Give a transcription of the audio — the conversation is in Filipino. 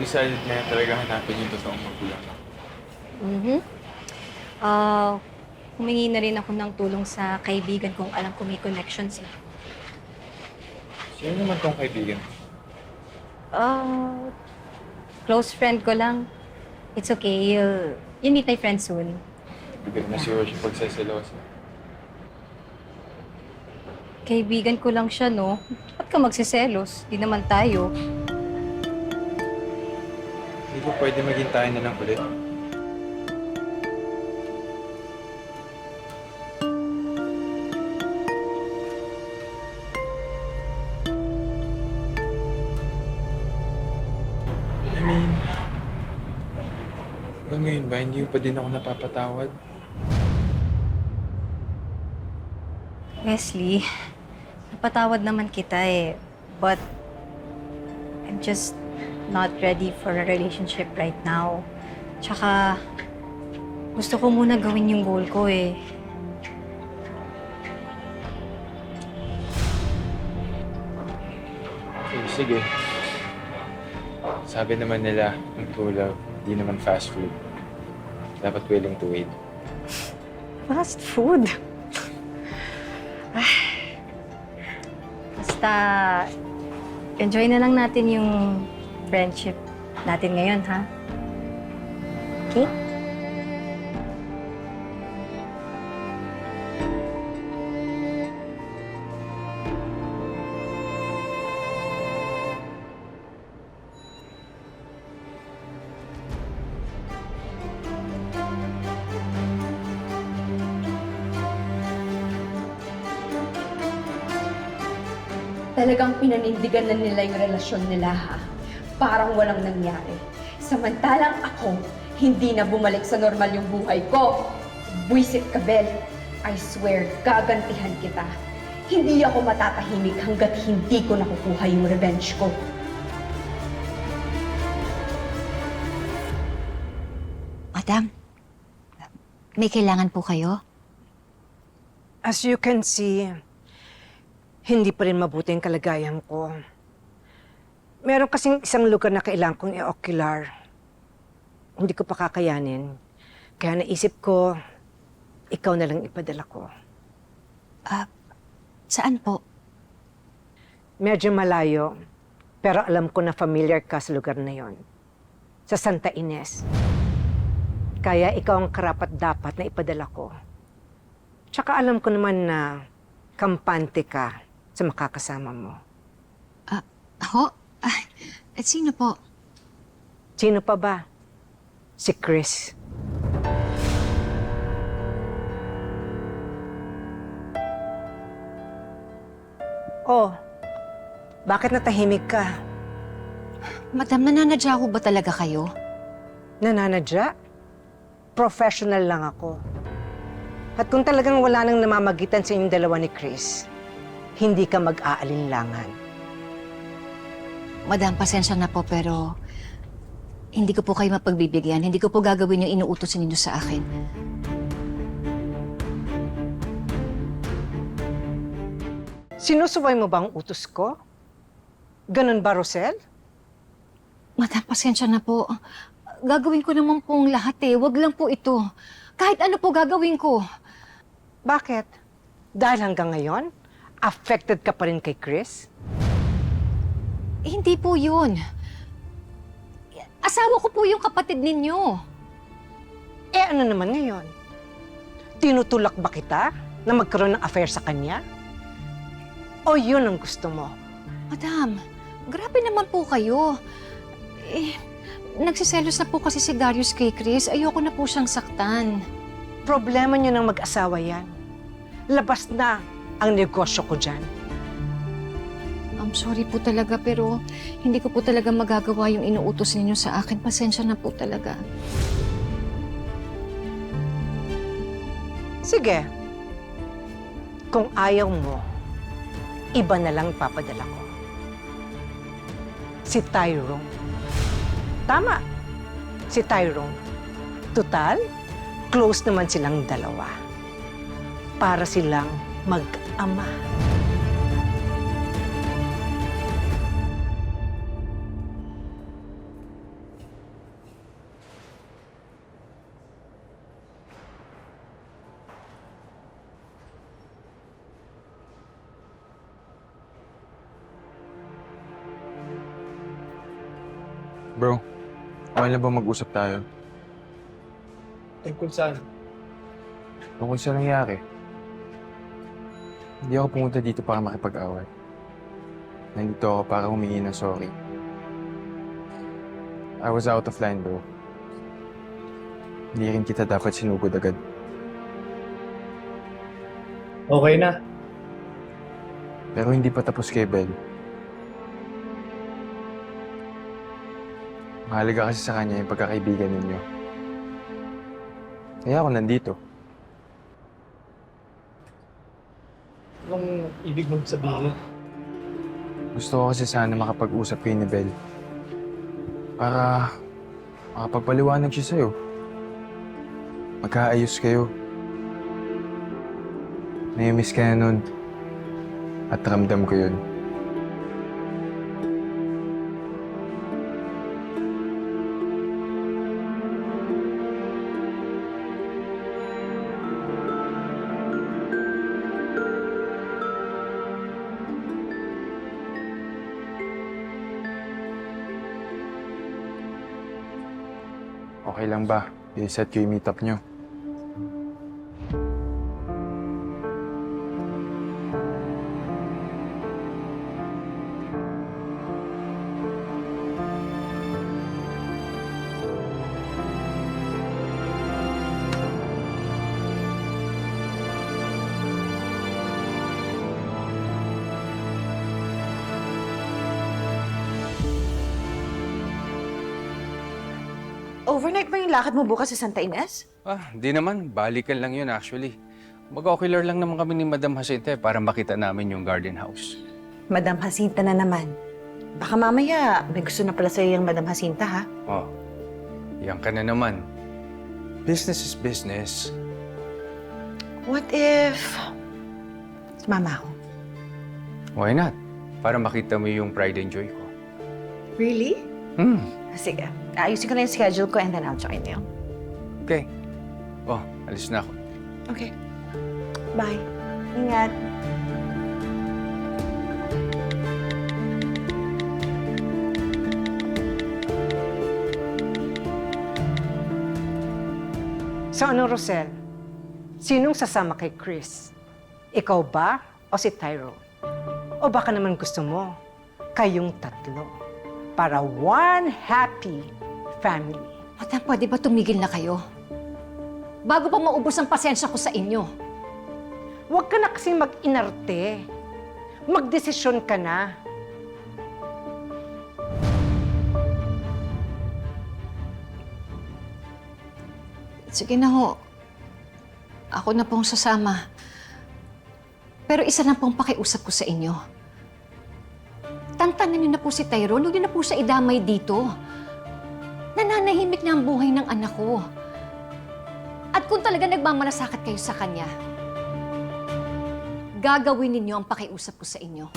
decided na talaga hanapin yung totoong magulang ako. Mhm. Ah, humingi na rin ako ng tulong sa kaibigan kong alam ko may connections eh. Sino naman tong kaibigan? Ah, close friend ko lang. It's okay. You'll meet my friend soon. Hindi ko naman siguro siya pagsaselosa. Kaibigan ko lang siya, no? Ba't ka magsiselos? Di naman tayo. Hindi ko pwede maging tayo na lang ulit. I mean, hanggang ngayon ba, hindi pa din ako napapatawad? Wesley, napatawad naman kita eh. But I'm just not ready for a relationship right now. Tsaka, gusto ko muna gawin yung goal ko eh. Okay, sige. Sabi naman nila, ang true love, di naman fast food. Dapat willing to wait. Fast food? Basta, enjoy na lang natin yung friendship natin ngayon, ha? Okay? Talagang pinanindigan na nila yung relasyon nila, ha? Parang walang nangyari. Samantalang ako, hindi na bumalik sa normal yung buhay ko. Buisit ka, Bel. I swear, gagantihan kita. Hindi ako matatahimik hanggat hindi ko nakukuha yung revenge ko. Madam, may kailangan po kayo? As you can see, hindi pa rin mabuti ang kalagayan ko. Meron kasing isang lugar na kailangan kong i-ocular. Hindi ko pa kakayanin. Kaya naisip ko, ikaw na lang ipadala ko. Saan po? Medyo malayo, pero alam ko na familiar ka sa lugar na yon. Sa Santa Ines. Kaya ikaw ang karapat-dapat na ipadala ko. Tsaka alam ko naman na kampante ka sa makakasama mo. Ho? At sino po? Sino pa ba? Si Chris. Oh, bakit natahimik ka? Madam, nananadya ho ba talaga kayo? Nananadya? Professional lang ako. At kung talagang wala nang namamagitan sa inyong dalawa ni Chris, hindi ka mag-aalinlangan. Madam, pasensya na po pero hindi ko po kayo mapagbibigyan. Hindi ko po gagawin yung inuutos ninyo sa akin. Sinusuway mo ba ang utos ko? Ganun ba, Rosel? Madam, pasensya na po. Gagawin ko naman pong lahat eh. Wag lang po ito. Kahit ano po gagawin ko. Bakit? Dahil hanggang ngayon, affected ka pa rin kay Chris? Hindi po yun. Asawa ko po yung kapatid ninyo. Eh ano naman ngayon? Tinutulak ba kita na magkaroon ng affair sa kanya? O yun ang gusto mo? Madam, grabe naman po kayo. Nagsiselos na po kasi si Darius kay Chris. Ayoko na po siyang saktan. Problema niyo ng mag-asawa yan. Labas na ang negosyo ko dyan. I'm sorry po talaga pero hindi ko po talaga magagawa yung inuutos ninyo sa akin. Pasensya na po talaga. Sige. Kung ayaw mo, iba na lang papadala ko. Si Tyrone. Tama. Si Tyrone. Total, close naman silang dalawa. Para silang mag-ama. Bro, okay na ba mag-usap tayo? Tungkol saan? Tungkol sa nangyari. Hindi ako pumunta dito para makipag-away. Nandito ako para humingi ng sorry. I was out of line, bro. Hindi rin kita dapat sinugod agad. Okay na. Pero hindi pa tapos kay Belle. Mahalaga kasi sa kanya yung pagkakaibigan ninyo. Kaya ako nandito. Anong ibig mong sabihin? Gusto ko kasi sana makapag-usap kayo ni Belle. Para makapagpaliwanag siya sa'yo. Magkaayos kayo. Nai-miss ka na nun. At ramdam ko yun. Okay lang ba? I-set ko yung meetup nyo. Overnight ba yung lakad mo bukas sa Santa Ines? Di naman. Balikan lang yun actually. Mag-ocular lang naman kami ni Madam Jacinta para makita namin yung garden house. Madam Jacinta na naman. Baka mamaya may gusto na pala sa'yo yung Madam Jacinta, ha? Oh, yan ka na naman. Business is business. What if... Mama ako. Why not? Para makita mo yung pride and joy ko. Really? Hmm, Sige. Ayusin ko na yung schedule ko and then I'll join you. okay. Oh, alis na ako. Okay. Bye. Ingat. So ano, Rosel? Sinong sasama kay Chris? Ikaw ba o si Tyrone? O baka naman gusto mo kayong tatlo para one happy family? Madam, pwede ba tumigil na kayo? Bago pa maubos ang pasensya ko sa inyo. Huwag ka na kasing mag-inarte. Magdesisyon ka na. Sige na ho. Ako na pong sasama. Pero isa lang pong pakiusap ko sa inyo. Tantanan niyo na po si Tyrone. Huwag niyo na po siya idamay dito. Nananahimik na ang buhay ng anak ko. At kung talaga nagmamalasakit kayo sa kanya, gagawin ninyo ang pakiusap ko sa inyo.